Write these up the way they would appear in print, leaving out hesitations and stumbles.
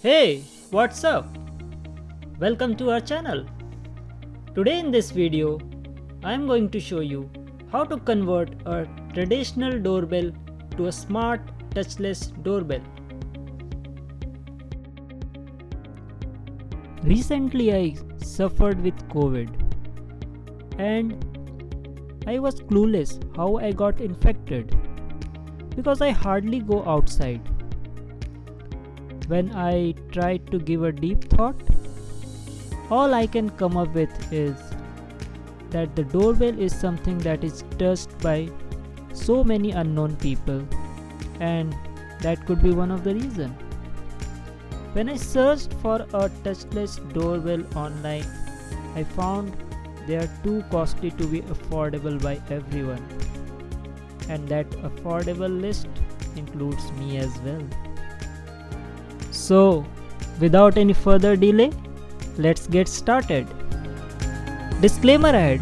Hey, what's up? Welcome to our channel. Today in this video, I am going to show you how to convert a traditional doorbell to a smart touchless doorbell. Recently I suffered with COVID and I was clueless how I got infected because I hardly go outside. When I tried to give a deep thought, all I can come up with is that the doorbell is something that is touched by so many unknown people, and that could be one of the reasons. When I searched for a touchless doorbell online, I found they are too costly to be affordable by everyone, and that affordable list includes me as well. So, without any further delay, let's get started. Disclaimer ahead.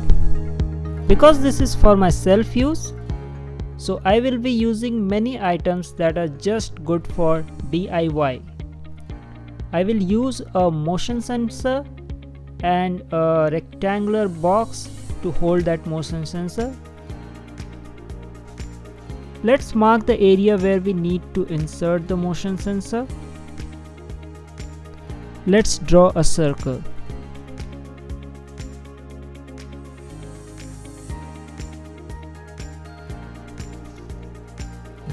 Because this is for my self-use, so I will be using many items that are just good for DIY. I will use a motion sensor and a rectangular box to hold that motion sensor. Let's mark the area where we need to insert the motion sensor. Let's draw a circle.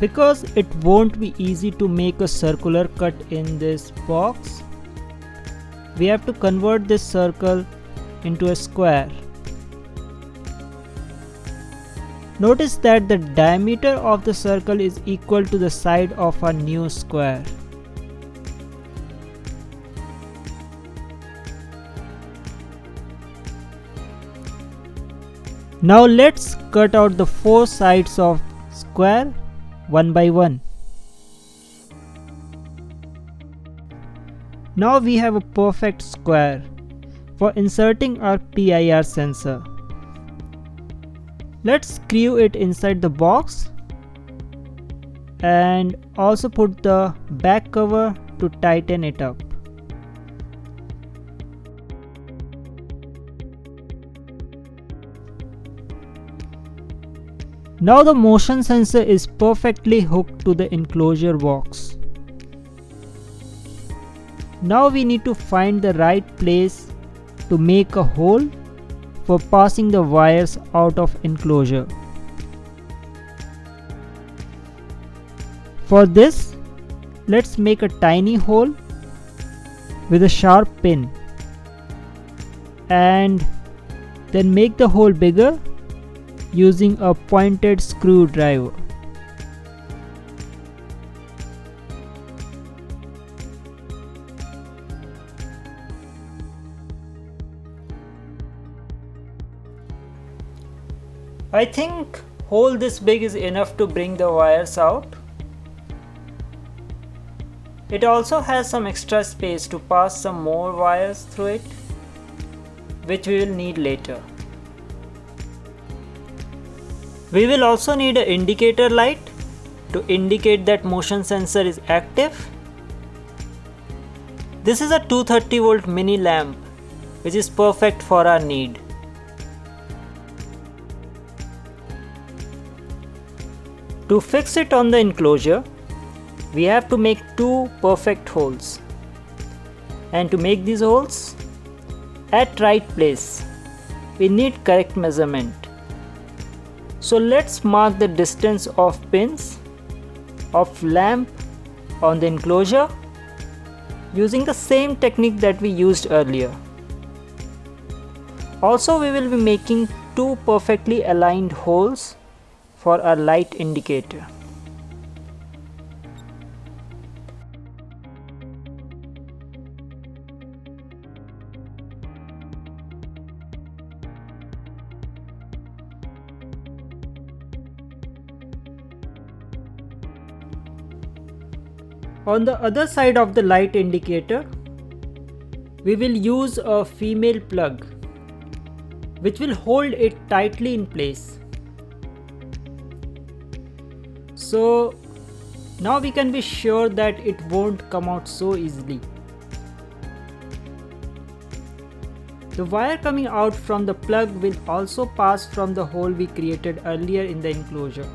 Because it won't be easy to make a circular cut in this box, we have to convert this circle into a square. Notice that the diameter of the circle is equal to the side of our new square. Now let's cut out the four sides of square one by one. Now we have a perfect square for inserting our PIR sensor. Let's screw it inside the box and also put the back cover to tighten it up. Now the motion sensor is perfectly hooked to the enclosure box. Now we need to find the right place to make a hole for passing the wires out of enclosure. For this, let's make a tiny hole with a sharp pin and then make the hole bigger using a pointed screwdriver. I think hole this big is enough to bring the wires out. It also has some extra space to pass some more wires through it, which we will need later. We will also need an indicator light to indicate that motion sensor is active. This is a 230 volt mini lamp which is perfect for our need. To fix it on the enclosure, we have to make two perfect holes. And to make these holes at right place, we need correct measurement. So let's mark the distance of pins of lamp on the enclosure using the same technique that we used earlier. Also, we will be making two perfectly aligned holes for our light indicator. On the other side of the light indicator, we will use a female plug which will hold it tightly in place. So Now we can be sure that it won't come out so easily. The wire coming out from the plug will also pass from the hole we created earlier in the enclosure.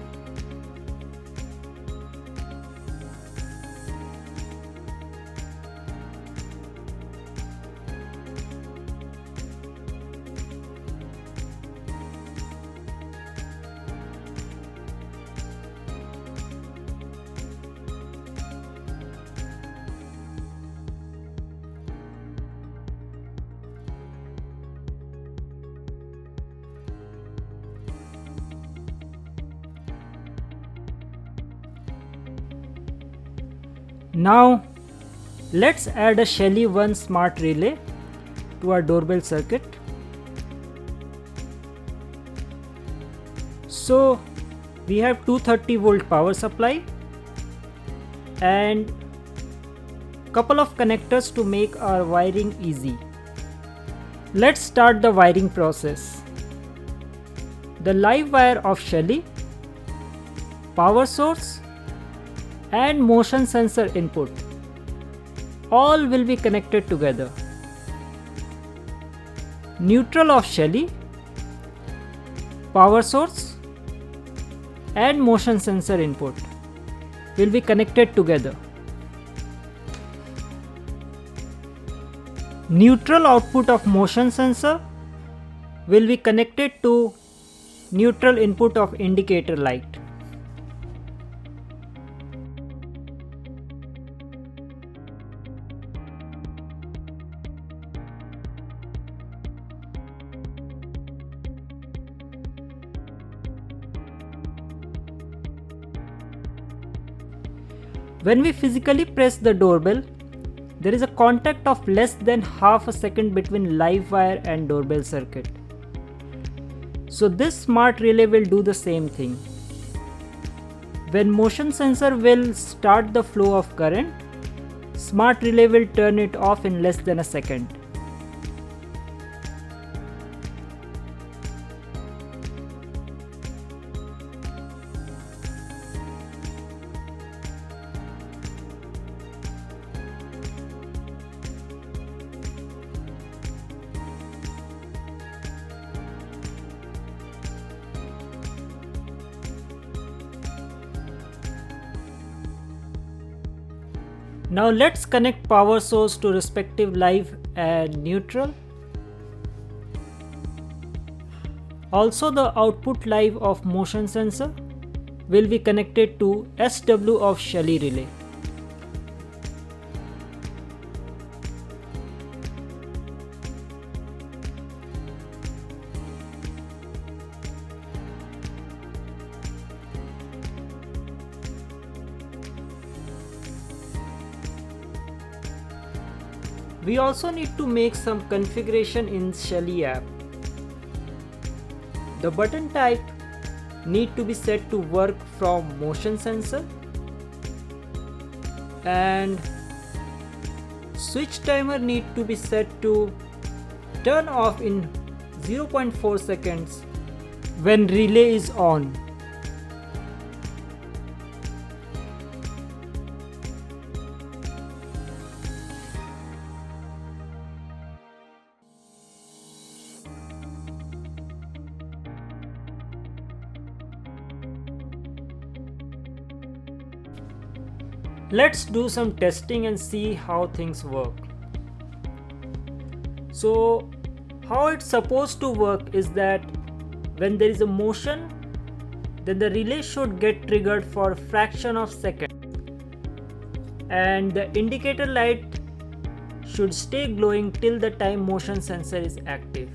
Now let's add a Shelly 1 smart relay to our doorbell circuit. So we have 230 volt power supply and couple of connectors to make our wiring easy. Let's start the wiring process. The live wire of Shelly, power source and motion sensor input all will be connected together. Neutral of Shelly, power source and motion sensor input will be connected together. Neutral output of motion sensor will be connected to neutral input of indicator light. When we physically press the doorbell, there is a contact of less than half a second between live wire and doorbell circuit. So this smart relay will do the same thing. When motion sensor will start the flow of current, smart relay will turn it off in less than a second. Now let's connect power source to respective live and neutral. Also the output live of motion sensor will be connected to SW of Shelly relay. We also need to make some configuration in Shelly app. The button type need to be set to work from motion sensor and switch timer need to be set to turn off in 0.4 seconds when relay is on. Let's do some testing and see how things work. So how it's supposed to work is that when there is a motion, then the relay should get triggered for a fraction of a second and the indicator light should stay glowing till the time motion sensor is active.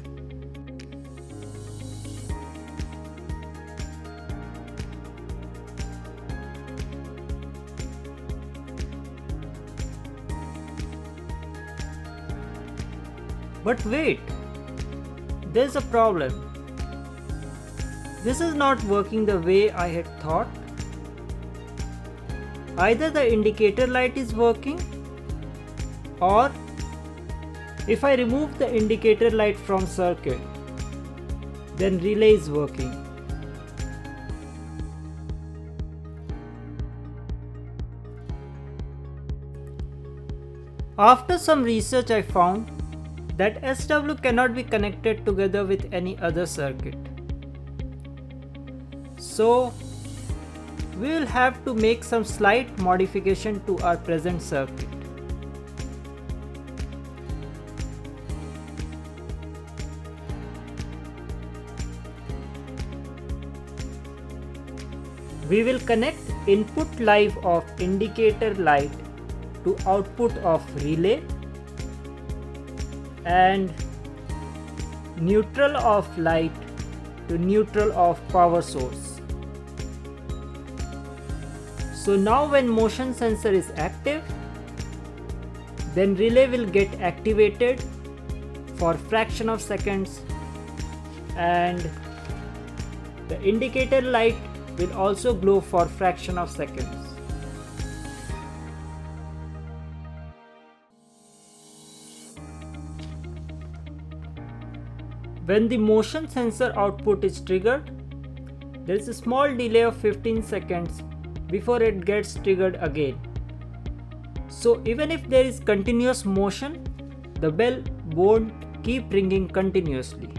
But wait, there's a problem. This is not working the way I had thought. Either the indicator light is working, or if I remove the indicator light from circuit, then relay is working. After some research, I found that SW cannot be connected together with any other circuit. So we will have to make some slight modification to our present circuit. We will connect input live of indicator light to output of relay and neutral of light to neutral of power source. So now when motion sensor is active, then relay will get activated for fraction of seconds and the indicator light will also glow for fraction of seconds. When the motion sensor output is triggered, there is a small delay of 15 seconds before it gets triggered again. So even if there is continuous motion, the bell won't keep ringing continuously.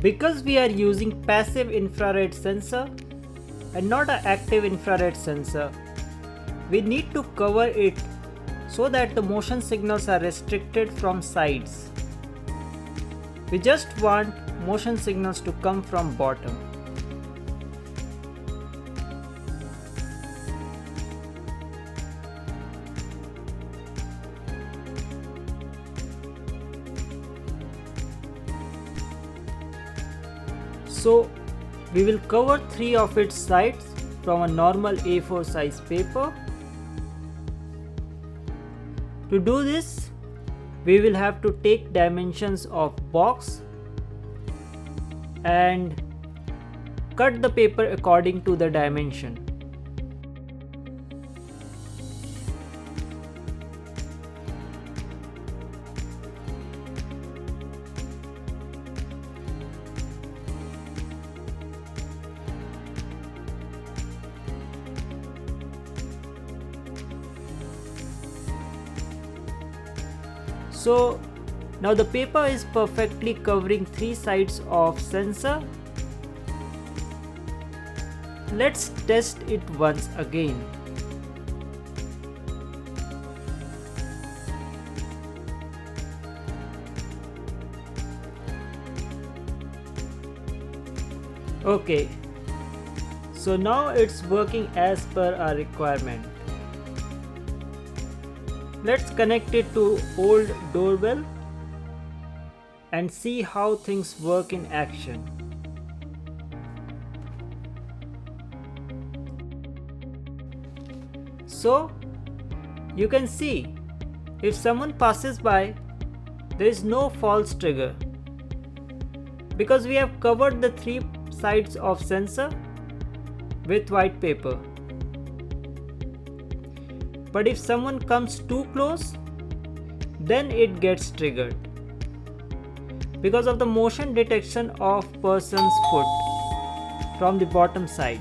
Because we are using passive infrared sensor and not an active infrared sensor, we need to cover it so that the motion signals are restricted from sides. We just want motion signals to come from bottom. So we will cover 3 of its sides from a normal A4 size paper. To do this, we will have to take dimensions of box and cut the paper according to the dimension. So now the paper is perfectly covering 3 sides of sensor. Let's test it once again. Okay, so now it's working as per our requirement. Let's connect it to old doorbell and see how things work in action. So you can see if someone passes by, there is no false trigger because we have covered the 3 sides of sensor with white paper. But if someone comes too close, then it gets triggered because of the motion detection of person's foot from the bottom side.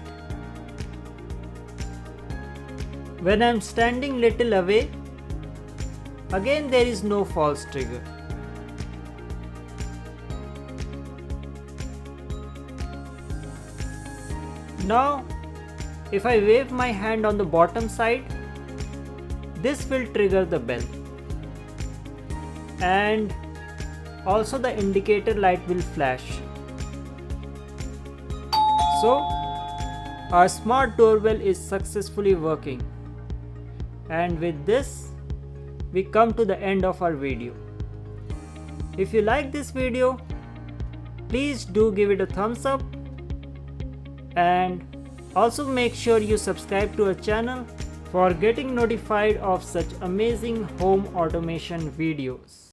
When I am standing little away, again there is no false trigger. Now, if I wave my hand on the bottom side, this will trigger the bell and also the indicator light will flash. So our smart doorbell is successfully working, and with this we come to the end of our video. If you like this video, please do give it a thumbs up and also make sure you subscribe to our channel for getting notified of such amazing home automation videos.